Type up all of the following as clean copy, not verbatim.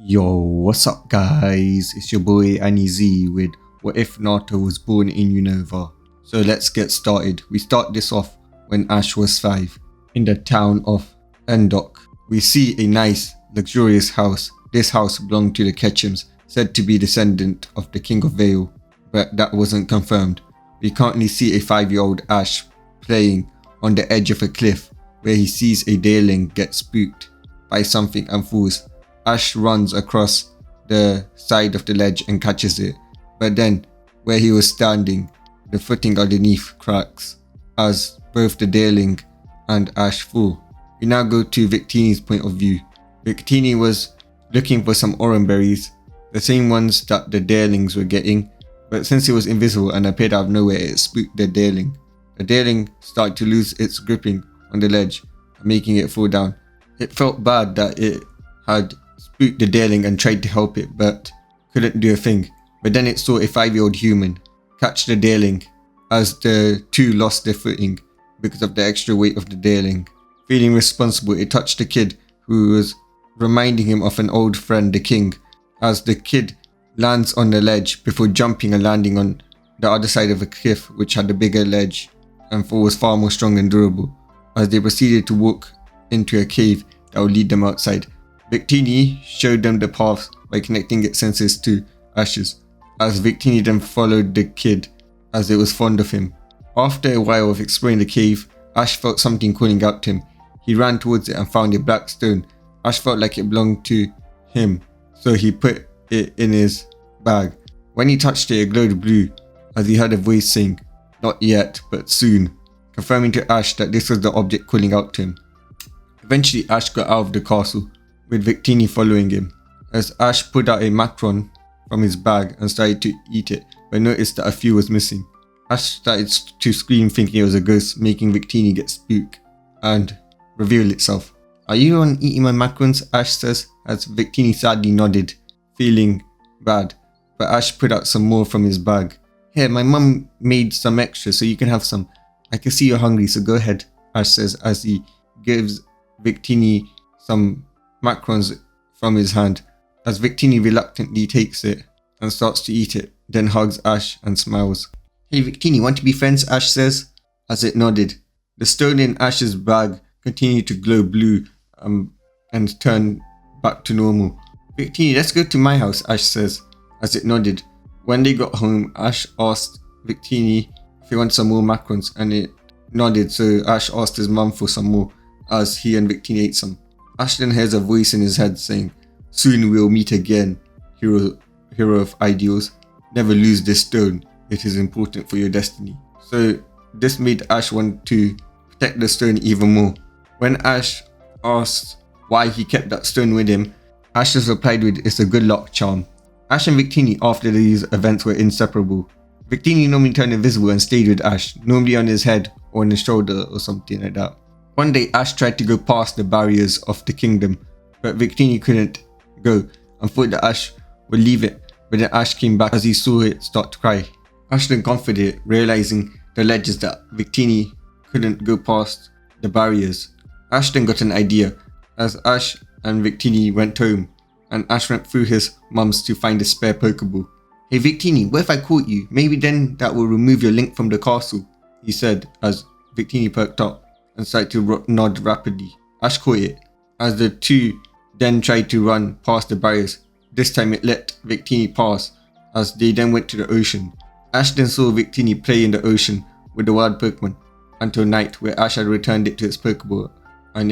Yo, what's up guys? It's your boy Annie Z with What If Naruto Was Born in Unova. So let's get started. We start this off when Ash was 5 in the town of Endok. We see a nice, luxurious house. This house belonged to the Ketchums, said to be descendant of the King of Vale, but that wasn't confirmed. We currently see a 5-year-old Ash playing on the edge of a cliff where he sees a dareling get spooked by something and falls. Ash runs across the side of the ledge and catches it, but then where he was standing, the footing underneath cracks as both the dareling and Ash fall. We now go to Victini's point of view. Victini was looking for some orange berries, the same ones that the darelings were getting, but since it was invisible and appeared out of nowhere, it spooked the dareling. The dareling started to lose its gripping on the ledge, making it fall down. It felt bad that it had spooked the dareling and tried to help it, but couldn't do a thing. But then it saw a 5-year-old human catch the dareling as the two lost their footing because of the extra weight of the dareling. Feeling responsible, it touched the kid, who was reminding him of an old friend, the king, as the kid lands on the ledge before jumping and landing on the other side of a cliff which had a bigger ledge and was far more strong and durable, as they proceeded to walk into a cave that would lead them outside. Victini showed them the path by connecting its senses to Ash's, as Victini then followed the kid as it was fond of him. After a while of exploring the cave, Ash felt something calling out to him. He ran towards it and found a black stone. Ash felt like it belonged to him, so he put it in his bag. When he touched it, it glowed blue, as he heard a voice saying, "Not yet, but soon," confirming to Ash that this was the object calling out to him. Eventually, Ash got out of the castle, with Victini following him, as Ash pulled out a macaron from his bag and started to eat it, but noticed that a few was missing. Ash started to scream, thinking it was a ghost, making Victini get spooked and reveal itself. "Are you on eating my macarons?" Ash says, as Victini sadly nodded, feeling bad, but Ash put out some more from his bag. "Here, my mum made some extra so you can have some. I can see you're hungry, so go ahead," Ash says as he gives Victini some macarons from his hand, as Victini reluctantly takes it and starts to eat it, then hugs Ash and smiles. "Hey Victini, want to be friends?" Ash says, as it nodded. The stone in Ash's bag continued to glow blue and turn back to normal. "Victini, let's go to my house," Ash says, as it nodded. When they got home, Ash asked Victini if he wanted some more macarons, and it nodded, so Ash asked his mum for some more, as he and Victini ate some. Ash then hears a voice in his head saying, "Soon we'll meet again, hero of ideals. Never lose this stone. It is important for your destiny." So this made Ash want to protect the stone even more. When Ash asked why he kept that stone with him, Ash just replied with, "It's a good luck charm." Ash and Victini after these events were inseparable. Victini normally turned invisible and stayed with Ash, normally on his head or on his shoulder or something like that. One day Ash tried to go past the barriers of the kingdom, but Victini couldn't go and thought that Ash would leave it, but then Ash came back as he saw it start to cry. Ash then comforted it, realizing the ledges that Victini couldn't go past the barriers. Ash then got an idea, as Ash and Victini went home, and Ash went through his mum's to find a spare Pokeball. "Hey Victini, what if I caught you? Maybe then that will remove your link from the castle," he said, as Victini perked up and started to nod rapidly. Ash caught it, as the two then tried to run past the barriers. This time it let Victini pass, as they then went to the ocean. Ash then saw Victini play in the ocean with the wild Pokemon until night, where Ash had returned it to its Pokeball, and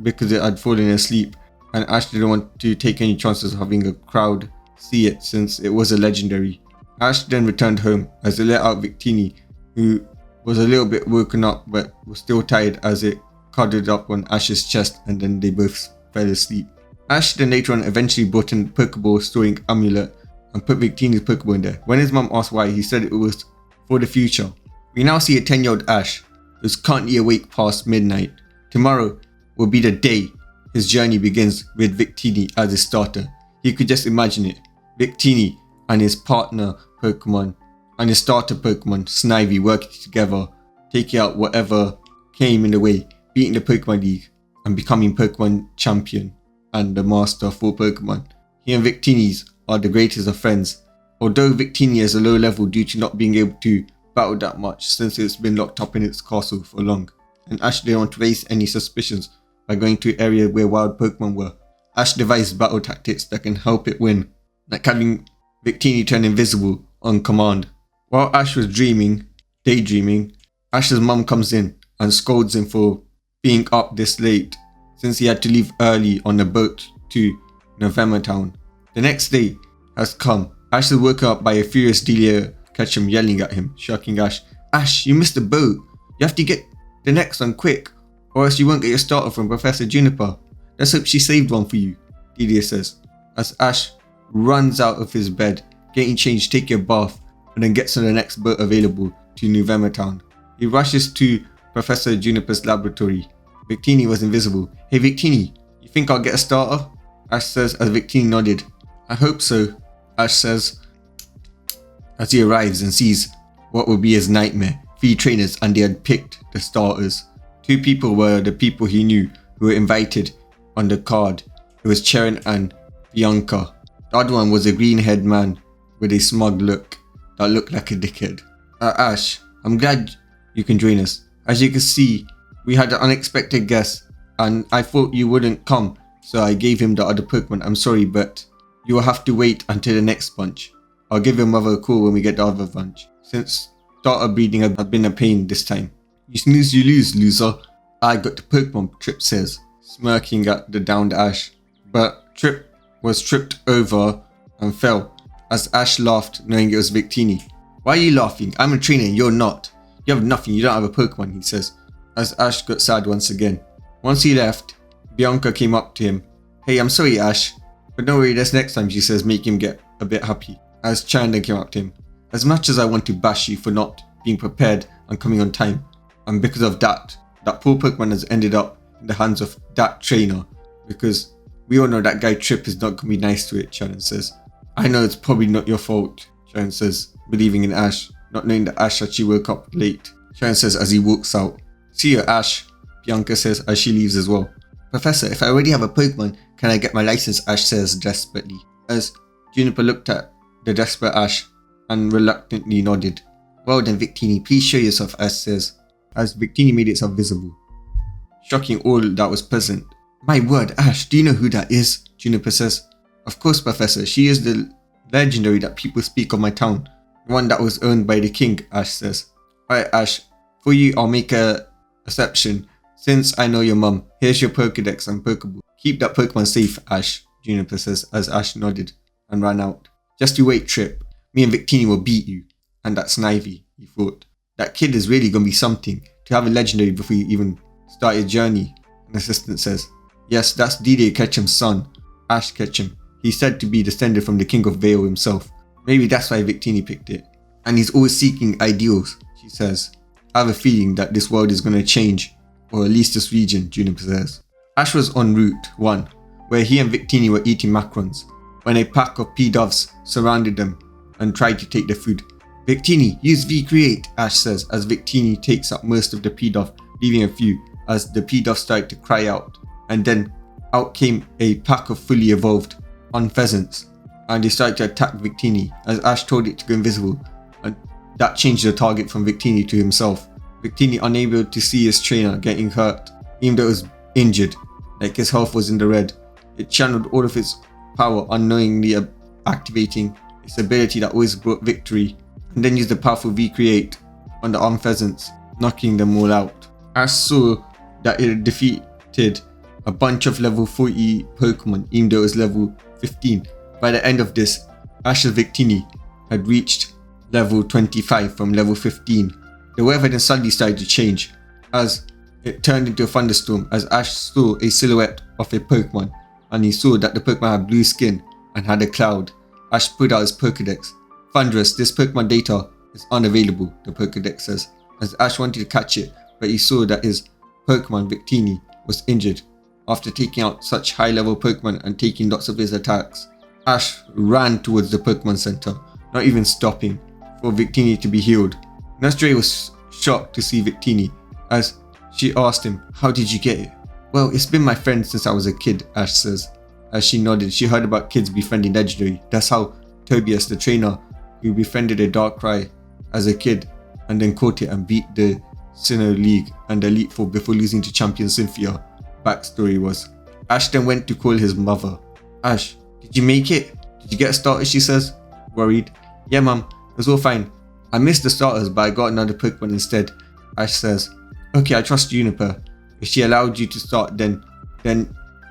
because it had fallen asleep, and Ash didn't want to take any chances of having a crowd see it since it was a legendary. Ash then returned home, as it let out Victini, who was a little bit woken up but was still tired, as it cuddled up on Ash's chest, and then they both fell asleep. Ash then later on eventually brought in Pokeball storing amulet and put Victini's Pokeball in there. When his mum asked why, he said it was for the future. We now see a 10-year-old Ash who's currently awake past midnight. Tomorrow will be the day his journey begins with Victini as his starter. He could just imagine it. Victini and his partner Pokemon and his starter Pokemon, Snivy, working together, taking out whatever came in the way, beating the Pokemon League and becoming Pokemon champion and the master for Pokemon. He and Victini are the greatest of friends. Although Victini is a low level due to not being able to battle that much since it's been locked up in its castle for long, and Ash didn't want to raise any suspicions by going to an area where wild Pokemon were. Ash devised battle tactics that can help it win, like having Victini turn invisible on command. While Ash was daydreaming, Ash's mum comes in and scolds him for being up this late since he had to leave early on a boat to November Town. The next day has come. Ash is woken up by a furious Delia Ketchum yelling at him, shocking Ash. Ash, you missed the boat. You have to get the next one quick, or else you won't get your starter from Professor Juniper. Let's hope she saved one for you, Delia says, as Ash runs out of his bed, getting changed, taking a bath, and then gets on the next boat available to November Town. He rushes to Professor Juniper's laboratory. Victini was invisible. Hey Victini, you think I'll get a starter? Ash says as Victini nodded. I hope so, Ash says, as he arrives and sees what will be his nightmare. 3 trainers, and they had picked the starters. 2 people were the people he knew who were invited on the card. It was Charon and Bianca. The other one was a green-haired man with a smug look that looked like a dickhead. Ash, I'm glad you can join us. As you can see, we had an unexpected guest and I thought you wouldn't come, so I gave him the other Pokemon. I'm sorry, but you will have to wait until the next bunch. I'll give your mother a call when we get the other bunch, since starter breeding has been a pain this time. You snooze, you lose, loser. I got the Pokemon, Trip says, smirking at the downed Ash. But Trip was tripped over and fell, as Ash laughed, knowing it was Victini. Why are you laughing? I'm a trainer and you're not. You have nothing, you don't have a Pokemon, he says, as Ash got sad once again. Once he left, Bianca came up to him. Hey, I'm sorry Ash, but don't worry, that's next time, she says, making him get a bit happy. As Chandler came up to him. As much as I want to bash you for not being prepared and coming on time, and because of that poor Pokemon has ended up in the hands of that trainer, because we all know that guy Trip is not going to be nice to it, Shannon says. I know it's probably not your fault, Shannon says, believing in Ash, not knowing that Ash actually woke up late. Shannon says as he walks out. See you, Ash, Bianca says as she leaves as well. Professor, if I already have a Pokemon, can I get my license? Ash says desperately, as Juniper looked at the desperate Ash and reluctantly nodded. Well then Victini, please show yourself, Ash says, as Victini made itself visible, shocking all that was present. My word, Ash, do you know who that is? Juniper says. Of course, Professor, she is the legendary that people speak of my town, the one that was owned by the king, Ash says. Alright Ash, for you I'll make a exception, since I know your mum. Here's your Pokedex and Pokeball. Keep that Pokemon safe, Ash, Juniper says as Ash nodded and ran out. Just you wait, Trip. Me and Victini will beat you. And that's Snivy, he thought. That kid is really gonna be something to have a legendary before you even start your journey, an assistant says. Yes, that's Delia Ketchum's son, Ash Ketchum. He's said to be descended from the King of Vale himself. Maybe that's why Victini picked it. And he's always seeking ideals, she says. I have a feeling that this world is gonna change, or at least this region, Juniper says. Ash was en route 1, where he and Victini were eating macarons, when a pack of P-Doves surrounded them and tried to take their food. Victini, use V-Create, Ash says as Victini takes up most of the P-Dove, leaving a few as the P-Dove started to cry out. And then out came a pack of fully evolved pheasants, and they started to attack Victini as Ash told it to go invisible, and that changed the target from Victini to himself. Victini, unable to see his trainer getting hurt, even though it was injured, like his health was in the red. It channeled all of its power, unknowingly activating its ability that always brought victory, and then used the powerful V-Create on the pheasants, knocking them all out. Ash saw that it defeated a bunch of level 40 Pokemon, even though it was level 15. By the end of this, Ash's Victini had reached level 25 from level 15. The weather then suddenly started to change, as it turned into a thunderstorm as Ash saw a silhouette of a Pokemon, and he saw that the Pokemon had blue skin and had a cloud. Ash pulled out his Pokedex. Thundurus, this Pokemon data is unavailable, the Pokedex says, as Ash wanted to catch it, but he saw that his Pokemon Victini was injured. After taking out such high level Pokemon and taking lots of his attacks, Ash ran towards the Pokemon Center, not even stopping for Victini to be healed. Nurse Dre was shocked to see Victini as she asked him, how did you get it? Well, it's been my friend since I was a kid, Ash says, As she nodded, she heard about kids befriending Legendary. That's how Tobias, the trainer, who befriended a Darkrai as a kid and then caught it and beat the Sinnoh League and Elite Four before losing to champion Cynthia. Backstory was, Ash then went to call his mother. Ash, did you make it? Did you get started? She says, worried. Yeah, mum, it was all fine. I missed the starters, but I got another Pokemon instead. Ash says, okay, I trust Juniper. If she allowed you to start, then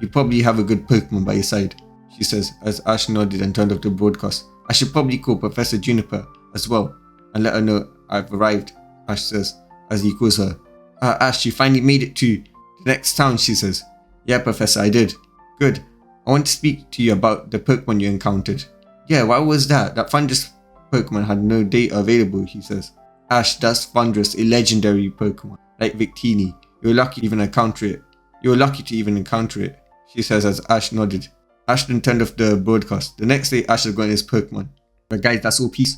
you probably have a good Pokemon by your side, she says as Ash nodded and turned off the broadcast. I should probably call Professor Juniper as well and let her know I've arrived, Ash says as he calls her. Ash, you finally made it to the next town, she says. Yeah, Professor, I did. Good. I want to speak to you about the Pokemon you encountered. Yeah, what was that? That Thundurus Pokemon had no data available, he says. Ash, that's Thundurus, a legendary Pokemon, like Victini. You're lucky to even encounter it. She says as Ash nodded. Ash then turned off the broadcast. The next day, Ash has gotten his Pokemon. But guys, that's all. Peace.